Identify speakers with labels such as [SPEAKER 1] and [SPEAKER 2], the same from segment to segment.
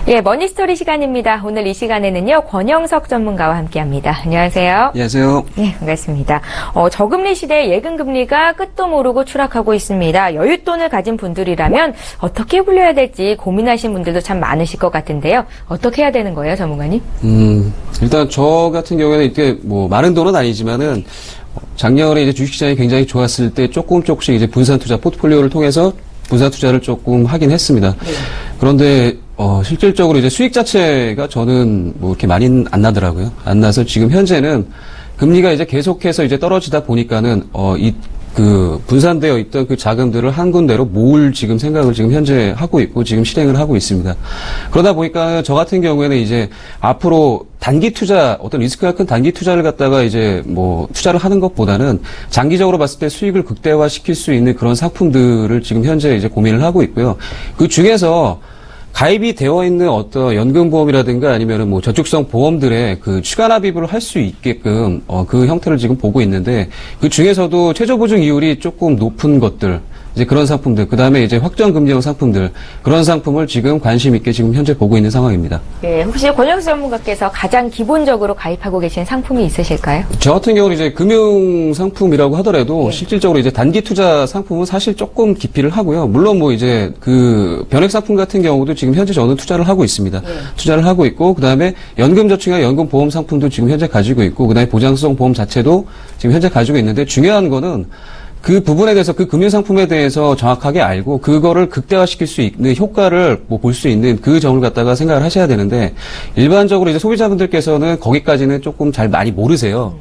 [SPEAKER 1] 예, 머니스토리 시간입니다. 오늘 이 시간에는요, 권영석 전문가와 함께합니다. 안녕하세요.
[SPEAKER 2] 안녕하세요.
[SPEAKER 1] 네, 반갑습니다. 저금리 시대에 예금금리가 끝도 모르고 추락하고 있습니다. 여윳돈을 가진 분들이라면 어떻게 굴려야 될지 고민하신 분들도 참 많으실 것 같은데요. 어떻게 해야 되는 거예요, 전문가님?
[SPEAKER 2] 일단 저 같은 경우에는 이게 뭐 많은 돈은 아니지만은 작년에 이제 주식시장이 굉장히 좋았을 때 조금씩 이제 분산 투자 포트폴리오를 통해서 분산 투자를 조금 하긴 했습니다. 네. 그런데 실질적으로 이제 수익 자체가 저는 뭐 이렇게 많이 안 나더라고요. 안 나서 지금 현재는 금리가 이제 계속해서 이제 떨어지다 보니까는 그 분산되어 있던 그 자금들을 한 군데로 모을 지금 생각을 지금 현재 하고 있고 지금 실행을 하고 있습니다. 그러다 보니까 저 같은 경우에는 이제 앞으로 단기 투자, 어떤 리스크가 큰 단기 투자를 갖다가 이제 뭐 투자를 하는 것보다는 장기적으로 봤을 때 수익을 극대화시킬 수 있는 그런 상품들을 지금 현재 이제 고민을 하고 있고요. 그 중에서 가입이 되어 있는 어떤 연금보험이라든가 아니면은 뭐 저축성 보험들의 그 추가납입을 할 수 있게끔 그 형태를 지금 보고 있는데 그 중에서도 최저보증 이율이 조금 높은 것들 이제 그런 상품들, 그 다음에 이제 확정금리형 상품들, 그런 상품을 지금 관심 있게 지금 현재 보고 있는 상황입니다.
[SPEAKER 1] 네, 혹시 권영석 전문가께서 가장 기본적으로 가입하고 계신 상품이 있으실까요?
[SPEAKER 2] 저 같은 경우는 이제 금융상품이라고 하더라도 실질적으로 이제 단기 투자 상품은 사실 조금 기피를 하고요. 물론 뭐 이제 그 변액상품 같은 경우도 지금 현재 저는 투자를 하고 있습니다. 투자를 하고 있고, 그 다음에 연금저축이나 연금보험 상품도 지금 현재 가지고 있고, 그 다음에 보장성 보험 자체도 지금 현재 가지고 있는데 중요한 거는 그 부분에 대해서 그 금융상품에 대해서 정확하게 알고 그거를 극대화시킬 수 있는 효과를 뭐 볼 수 있는 그 점을 갖다가 생각을 하셔야 되는데 일반적으로 이제 소비자분들께서는 거기까지는 조금 잘 많이 모르세요.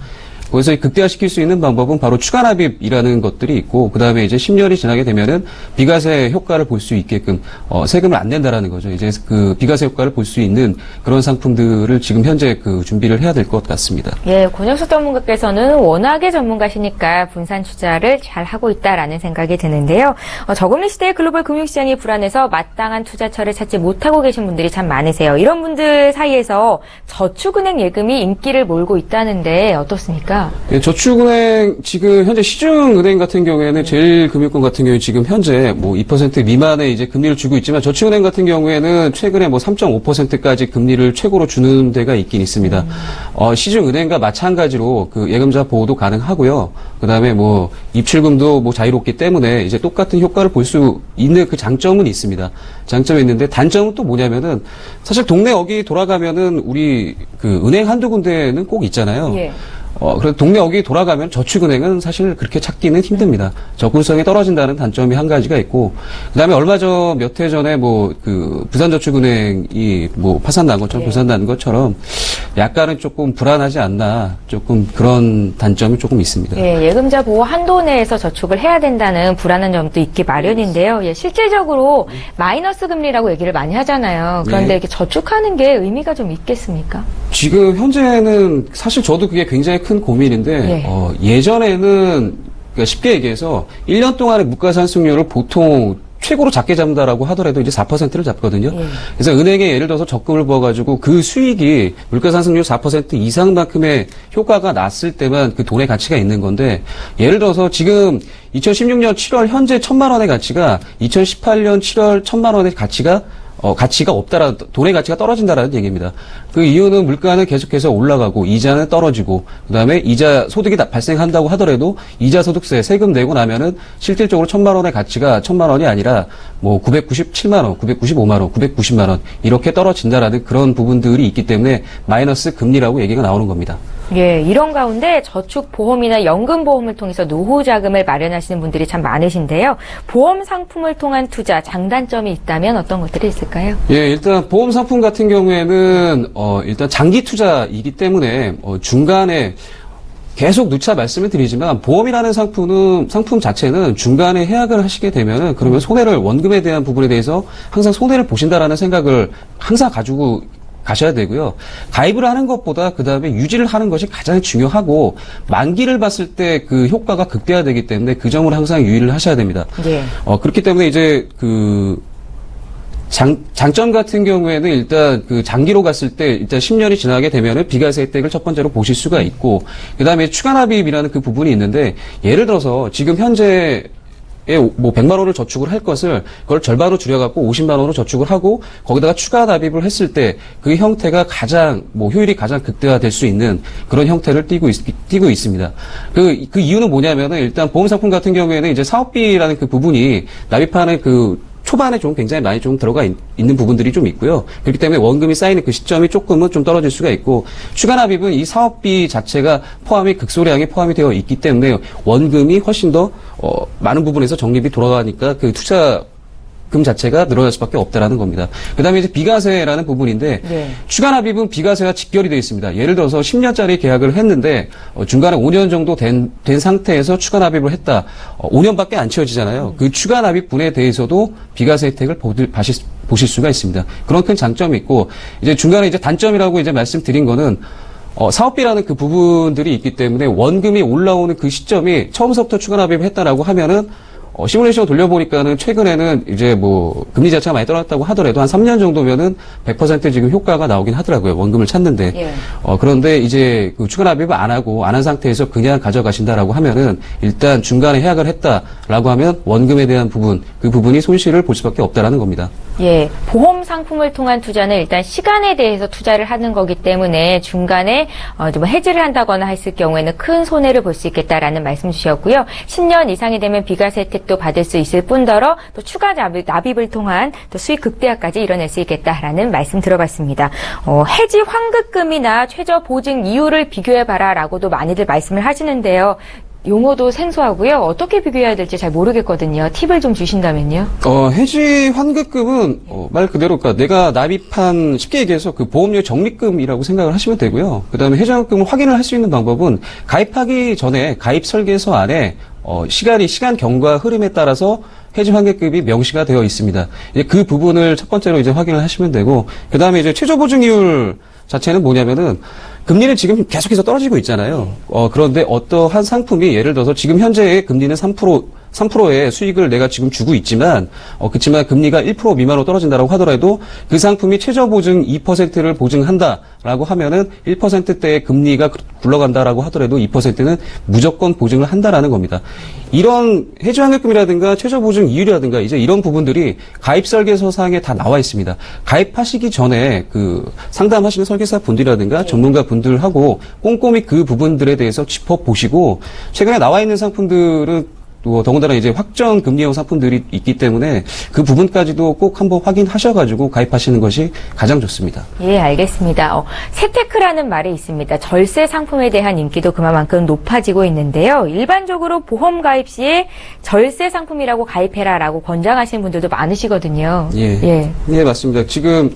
[SPEAKER 2] 그래서 극대화시킬 수 있는 방법은 바로 추가납입이라는 것들이 있고 그 다음에 이제 10년이 지나게 되면은 비과세 효과를 볼 수 있게끔 세금을 안 낸다라는 거죠. 이제 그 비과세 효과를 볼 수 있는 그런 상품들을 지금 현재 그 준비를 해야 될 것 같습니다.
[SPEAKER 1] 예, 권영석 전문가께서는 워낙에 전문가시니까 분산 투자를 잘 하고 있다라는 생각이 드는데요. 저금리 시대의 글로벌 금융시장이 불안해서 마땅한 투자처를 찾지 못하고 계신 분들이 참 많으세요. 이런 분들 사이에서 저축은행 예금이 인기를 몰고 있다는데 어떻습니까?
[SPEAKER 2] 예, 저축은행 지금 현재 시중은행 같은 경우에는 제일금융권 같은 경우에 지금 현재 뭐 2% 미만의 이제 금리를 주고 있지만 저축은행 같은 경우에는 최근에 뭐 3.5%까지 금리를 최고로 주는 데가 있긴 있습니다. 시중은행과 마찬가지로 그 예금자 보호도 가능하고요. 그다음에 뭐 입출금도 뭐 자유롭기 때문에 이제 똑같은 효과를 볼 수 있는 그 장점은 있습니다. 장점이 있는데 단점은 또 뭐냐면은 사실 동네 어귀 돌아가면은 우리 그 은행 한두 군데는 꼭 있잖아요. 예. 그래서 동네 어귀 돌아가면 저축은행은 사실 그렇게 찾기는 힘듭니다. 접근성이 떨어진다는 단점이 한 가지가 있고, 그 다음에 얼마 전, 몇 해 전에 뭐, 그, 부산저축은행이 뭐, 파산난 것처럼, 부산난 것처럼 약간은 조금 불안하지 않나, 조금 그런 단점이 조금 있습니다.
[SPEAKER 1] 예, 예금자 보호 한도 내에서 저축을 해야 된다는 불안한 점도 있기 마련인데요. 예, 실질적으로 마이너스 금리라고 얘기를 많이 하잖아요. 그런데 이렇게 저축하는 게 의미가 좀 있겠습니까?
[SPEAKER 2] 지금 현재는 사실 저도 그게 굉장히 큰 고민인데 예전에는 그러니까 쉽게 얘기해서 1년 동안의 물가상승률을 보통 최고로 작게 잡는다라고 하더라도 이제 4%를 잡거든요. 그래서 은행에 예를 들어서 적금을 부어가지고 그 수익이 물가상승률 4% 이상만큼의 효과가 났을 때만 그 돈의 가치가 있는 건데 예를 들어서 지금 2016년 7월 현재 1,000만 원의 가치가 2018년 7월 1,000만 원의 가치가 없다라, 돈의 가치가 떨어진다라는 얘기입니다. 그 이유는 물가는 계속해서 올라가고, 이자는 떨어지고, 그 다음에 이자 소득이 발생한다고 하더라도, 이자 소득세, 세금 내고 나면은, 실질적으로 1,000만 원의 가치가 1,000만 원이 아니라, 뭐, 997만 원, 995만 원, 990만 원, 이렇게 떨어진다라는 그런 부분들이 있기 때문에, 마이너스 금리라고 얘기가 나오는 겁니다.
[SPEAKER 1] 예, 이런 가운데 저축보험이나 연금보험을 통해서 노후 자금을 마련하시는 분들이 참 많으신데요. 보험 상품을 통한 투자, 장단점이 있다면 어떤 것들이 있을까요?
[SPEAKER 2] 예, 일단 보험 상품 같은 경우에는 일단 장기 투자이기 때문에 중간에 계속 누차 말씀을 드리지만 보험이라는 상품 자체는 중간에 해약을 하시게 되면은 그러면 손해를 원금에 대한 부분에 대해서 항상 손해를 보신다라는 생각을 항상 가지고 가셔야 되고요. 가입을 하는 것보다 그 다음에 유지를 하는 것이 가장 중요하고 만기를 봤을 때 그 효과가 극대화되기 때문에 그 점을 항상 유의를 하셔야 됩니다. 예. 그렇기 때문에 이제 그 장점 같은 경우에는 일단 그 장기로 갔을 때 일단 10년이 지나게 되면은 비과세 혜택을 첫 번째로 보실 수가 있고 그 다음에 추가납입이라는 그 부분이 있는데 예를 들어서 지금 현재 뭐 100만 원을 저축을 할 것을 그걸 절반으로 줄여갖고 50만 원으로 저축을 하고 거기다가 추가 납입을 했을 때 그 형태가 가장 뭐 효율이 가장 극대화될 수 있는 그런 형태를 띠고 있습니다. 그 이유는 뭐냐면은 일단 보험 상품 같은 경우에는 이제 사업비라는 그 부분이 납입하는 그 초반에 좀 굉장히 많이 좀 들어가 있는 부분들이 좀 있고요. 그렇기 때문에 원금이 쌓이는 그 시점이 조금은 좀 떨어질 수가 있고 추가 납입은 이 사업비 자체가 극소량이 포함이 되어 있기 때문에 원금이 훨씬 더 많은 부분에서 적립이 돌아가니까 그 투자금 자체가 늘어날 수밖에 없다라는 겁니다. 그다음에 이제 비과세라는 부분인데
[SPEAKER 1] 네.
[SPEAKER 2] 추가 납입은 비과세와 직결이 되어 있습니다. 예를 들어서 10년짜리 계약을 했는데 중간에 5년 정도 된 상태에서 추가 납입을 했다. 5년밖에 안 채워지잖아요. 그 추가 납입분에 대해서도 비과세 혜택을 보실 수가 있습니다. 그런 큰 장점이 있고 이제 중간에 이제 단점이라고 이제 말씀드린 거는 사업비라는 그 부분들이 있기 때문에 원금이 올라오는 그 시점이 처음부터 추가 납입을 했다라고 하면은 시뮬레이션 돌려보니까는 최근에는 이제 뭐 금리 자체가 많이 떨어졌다고 하더라도 한 3년 정도면은 100% 지금 효과가 나오긴 하더라고요. 원금을 찾는데.
[SPEAKER 1] 예.
[SPEAKER 2] 그런데 이제 그 추가 납입을 안 한 상태에서 그냥 가져가신다라고 하면은 일단 중간에 해약을 했다라고 하면 원금에 대한 부분, 그 부분이 손실을 볼 수밖에 없다라는 겁니다.
[SPEAKER 1] 예, 보험 상품을 통한 투자는 일단 시간에 대해서 투자를 하는 거기 때문에 중간에 좀 해지를 한다거나 했을 경우에는 큰 손해를 볼 수 있겠다라는 말씀 주셨고요. 10년 이상이 되면 비과세 혜택도 받을 수 있을 뿐더러 또 추가 납입을 통한 또 수익 극대화까지 이뤄낼 수 있겠다라는 말씀 들어봤습니다. 해지 환급금이나 최저 보증 이율을 비교해봐라라고도 많이들 말씀을 하시는데요. 용어도 생소하고요. 어떻게 비교해야 될지 잘 모르겠거든요. 팁을 좀 주신다면요.
[SPEAKER 2] 해지 환급금은 말 그대로 그러니까 내가 납입한 쉽게 얘기해서 그 보험료 적립금이라고 생각을 하시면 되고요. 그다음에 해지 환급금을 확인을 할 수 있는 방법은 가입하기 전에 가입 설계서 안에 시간 경과 흐름에 따라서 해지 환급금이 명시가 되어 있습니다. 이제 그 부분을 첫 번째로 이제 확인을 하시면 되고 그다음에 이제 최저 보증이율 자체는 뭐냐면은 금리는 지금 계속해서 떨어지고 있잖아요. 그런데 어떠한 상품이 예를 들어서 지금 현재의 금리는 3%의 수익을 내가 지금 주고 있지만, 그렇지만 금리가 1% 미만으로 떨어진다라고 하더라도 그 상품이 최저 보증 2%를 보증한다라고 하면은 1%대의 금리가 굴러간다라고 하더라도 2%는 무조건 보증을 한다라는 겁니다. 이런 해지 환급금이라든가 최저 보증 이율이라든가 이제 이런 부분들이 가입 설계서상에 다 나와 있습니다. 가입하시기 전에 그 상담하시는 설계사 분들이라든가 전문가 분들하고 꼼꼼히 그 부분들에 대해서 짚어보시고 최근에 나와 있는 상품들은 또 더군다나 이제 확정 금리형 상품들이 있기 때문에 그 부분까지도 꼭 한번 확인하셔가지고 가입하시는 것이 가장 좋습니다.
[SPEAKER 1] 예, 알겠습니다. 세테크라는 말이 있습니다. 절세 상품에 대한 인기도 그만큼 높아지고 있는데요. 일반적으로 보험 가입 시에 절세 상품이라고 가입해라라고 권장하시는 분들도 많으시거든요.
[SPEAKER 2] 예, 맞습니다. 지금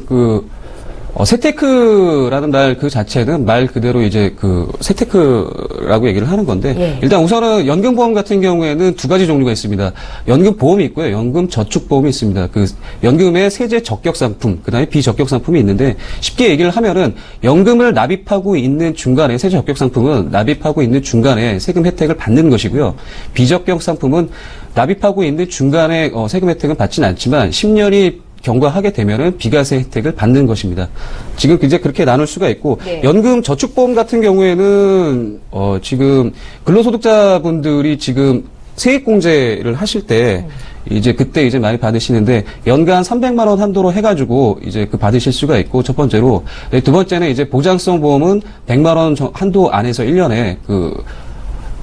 [SPEAKER 2] 세테크라는 말 그 자체는 말 그대로 이제 그 세테크라고 얘기를 하는 건데
[SPEAKER 1] 예.
[SPEAKER 2] 일단 우선은 연금보험 같은 경우에는 두 가지 종류가 있습니다. 연금보험이 있고요. 연금저축보험이 있습니다. 그 연금의 세제 적격 상품, 그다음에 비적격 상품이 있는데 쉽게 얘기를 하면은 연금을 납입하고 있는 중간에 세제 적격 상품은 납입하고 있는 중간에 세금 혜택을 받는 것이고요. 비적격 상품은 납입하고 있는 중간에 세금 혜택은 받지는 않지만 10년이 경과하게 되면은 비과세 혜택을 받는 것입니다. 지금 이제 그렇게 나눌 수가 있고
[SPEAKER 1] 네.
[SPEAKER 2] 연금 저축보험 같은 경우에는 지금 근로소득자분들이 지금 세액공제를 하실 때 이제 그때 이제 많이 받으시는데 연간 300만 원 한도로 해가지고 이제 그 받으실 수가 있고 첫 번째로 두 번째는 이제 보장성 보험은 100만 원 한도 안에서 1년에 그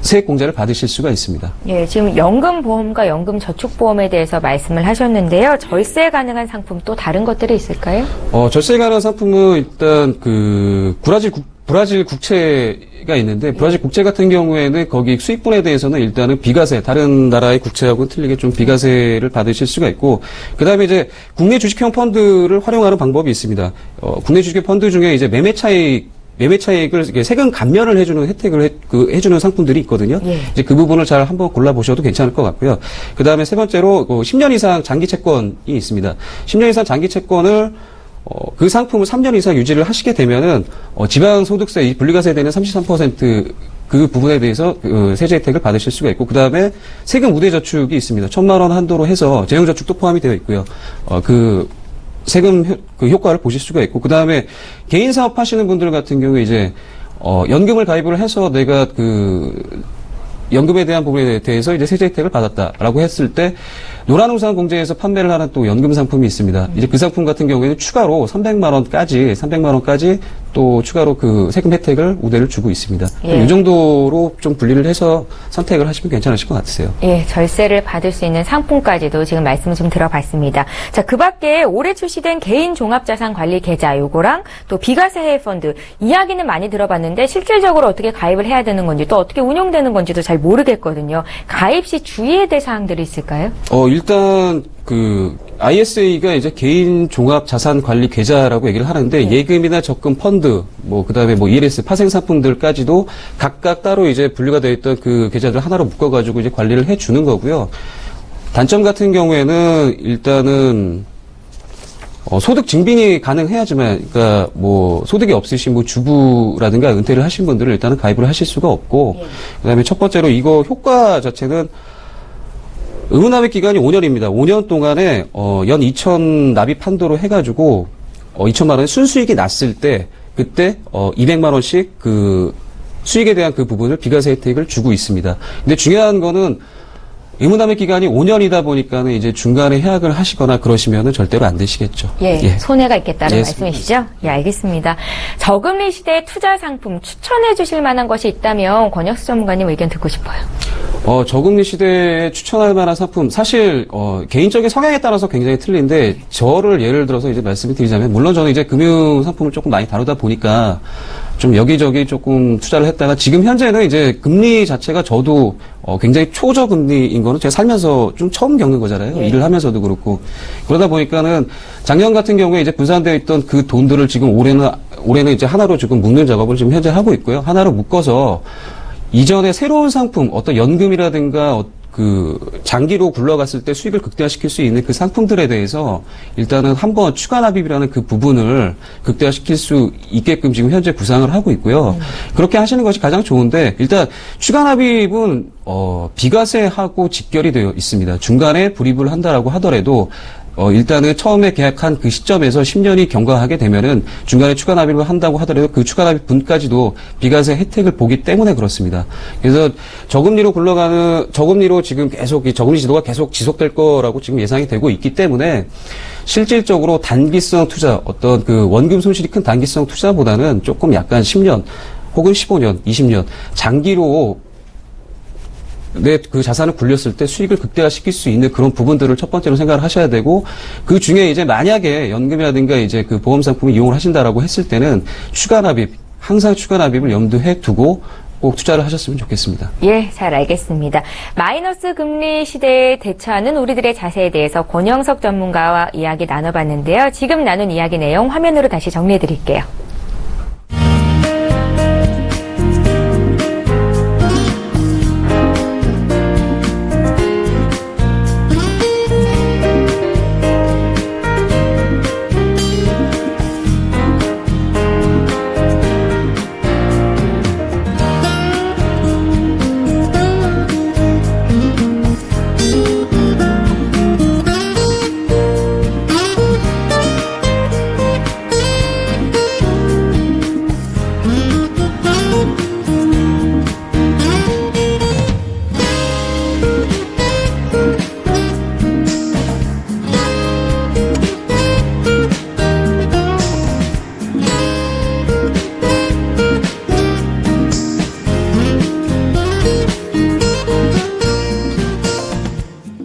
[SPEAKER 2] 세액공제를 받으실 수가 있습니다.
[SPEAKER 1] 예, 지금 연금보험과 연금저축보험에 대해서 말씀을 하셨는데요. 절세 가능한 상품 또 다른 것들이 있을까요?
[SPEAKER 2] 절세 가능한 상품은 일단 그 브라질 국채가 있는데 브라질 국채 같은 경우에는 거기 수익분에 대해서는 일단은 비과세, 다른 나라의 국채하고는 틀리게 좀 비과세를 받으실 수가 있고 그다음에 이제 국내 주식형 펀드를 활용하는 방법이 있습니다. 국내 주식형 펀드 중에 이제 매매 차익을 세금 감면을 해주는 혜택을 해주는 상품들이 있거든요.
[SPEAKER 1] 예.
[SPEAKER 2] 이제 그 부분을 잘 한번 골라보셔도 괜찮을 것 같고요. 그 다음에 세 번째로 10년 이상 장기 채권이 있습니다. 10년 이상 장기 채권을 그 상품을 3년 이상 유지를 하시게 되면은 지방소득세 분리과세되는 33% 그 부분에 대해서 세제 혜택을 받으실 수가 있고 그 다음에 세금 우대 저축이 있습니다. 1,000만 원 한도로 해서 재형 저축도 포함이 되어 있고요. 세금 그 효과를 보실 수가 있고 그 다음에 개인 사업 하시는 분들 같은 경우에 이제 연금을 가입을 해서 내가 연금에 대한 부분에 대해서 이제 세제 혜택을 받았다라고 했을 때 노란우산 공제에서 판매를 하는 또 연금 상품이 있습니다. 이제 그 상품 같은 경우에는 추가로 300만 원까지 또 추가로 그 세금 혜택을 우대를 주고 있습니다.
[SPEAKER 1] 예.
[SPEAKER 2] 이 정도로 좀 분리를 해서 선택을 하시면 괜찮으실 것 같으세요.
[SPEAKER 1] 예, 절세를 받을 수 있는 상품까지도 지금 말씀을 좀 들어봤습니다. 자, 그 밖에 올해 출시된 개인 종합자산관리 계좌 요거랑 또 비과세 해외펀드 이야기는 많이 들어봤는데 실질적으로 어떻게 가입을 해야 되는 건지 또 어떻게 운용되는 건지도 잘 모르겠거든요. 가입 시 주의해야 될 사항들이 있을까요?
[SPEAKER 2] 일단 그 ISA가 이제 개인 종합 자산 관리 계좌라고 얘기를 하는데 예금이나 적금 펀드 그다음에 ELS 파생 상품들까지도 각각 따로 이제 분류가 되어 있던 그 계좌들 하나로 묶어 가지고 이제 관리를 해 주는 거고요. 단점 같은 경우에는 일단은 소득 증빙이 가능해야지만, 그러니까 소득이 없으신 주부라든가 은퇴를 하신 분들은 일단은 가입을 하실 수가 없고, 그다음에 첫 번째로 이거 효과 자체는 의무납입 기간이 5년입니다. 5년 동안에 연 2천 납입 한도로 해가지고 2천만 원 순수익이 났을 때 그때 200만 원씩 그 수익에 대한 그 부분을 비과세 혜택을 주고 있습니다. 근데 중요한 거는 의무납입 기간이 5년이다 보니까는 이제 중간에 해약을 하시거나 그러시면은 절대로 안 되시겠죠.
[SPEAKER 1] 예, 손해가 있겠다는
[SPEAKER 2] 예,
[SPEAKER 1] 말씀이시죠? 예, 알겠습니다. 저금리 시대 투자 상품 추천해 주실 만한 것이 있다면 권혁수 전문가님 의견 듣고 싶어요.
[SPEAKER 2] 저금리 시대에 추천할 만한 상품, 사실, 개인적인 성향에 따라서 굉장히 틀린데, 저를 예를 들어서 이제 말씀을 드리자면, 물론 저는 이제 금융 상품을 조금 많이 다루다 보니까, 좀 여기저기 조금 투자를 했다가, 지금 현재는 이제 금리 자체가 저도, 굉장히 초저금리인 거는 제가 살면서 좀 처음 겪는 거잖아요. 일을 하면서도 그렇고. 그러다 보니까는, 작년 같은 경우에 이제 분산되어 있던 그 돈들을 지금 올해는 이제 하나로 지금 묶는 작업을 지금 현재 하고 있고요. 하나로 묶어서, 이전에 새로운 상품, 어떤 연금이라든가 그 장기로 굴러갔을 때 수익을 극대화시킬 수 있는 그 상품들에 대해서 일단은 한번 추가 납입이라는 그 부분을 극대화시킬 수 있게끔 지금 현재 구상을 하고 있고요. 그렇게 하시는 것이 가장 좋은데 일단 추가 납입은 비과세하고 직결이 되어 있습니다. 중간에 불입을 한다라고 하더라도 일단은 처음에 계약한 그 시점에서 10년이 경과하게 되면은 중간에 추가 납입을 한다고 하더라도 그 추가 납입 분까지도 비과세 혜택을 보기 때문에 그렇습니다. 그래서 저금리로 지금 계속 이 저금리 지도가 계속 지속될 거라고 지금 예상이 되고 있기 때문에 실질적으로 단기성 투자, 어떤 그 원금 손실이 큰 단기성 투자보다는 조금 약간 10년 혹은 15년, 20년 장기로 내 그 자산을 굴렸을 때 수익을 극대화시킬 수 있는 그런 부분들을 첫 번째로 생각을 하셔야 되고, 그 중에 이제 만약에 연금이라든가 이제 그 보험 상품을 이용을 하신다라고 했을 때는 항상 추가 납입을 염두에 두고 꼭 투자를 하셨으면 좋겠습니다.
[SPEAKER 1] 예, 잘 알겠습니다. 마이너스 금리 시대에 대처하는 우리들의 자세에 대해서 권영석 전문가와 이야기 나눠봤는데요. 지금 나눈 이야기 내용 화면으로 다시 정리해 드릴게요.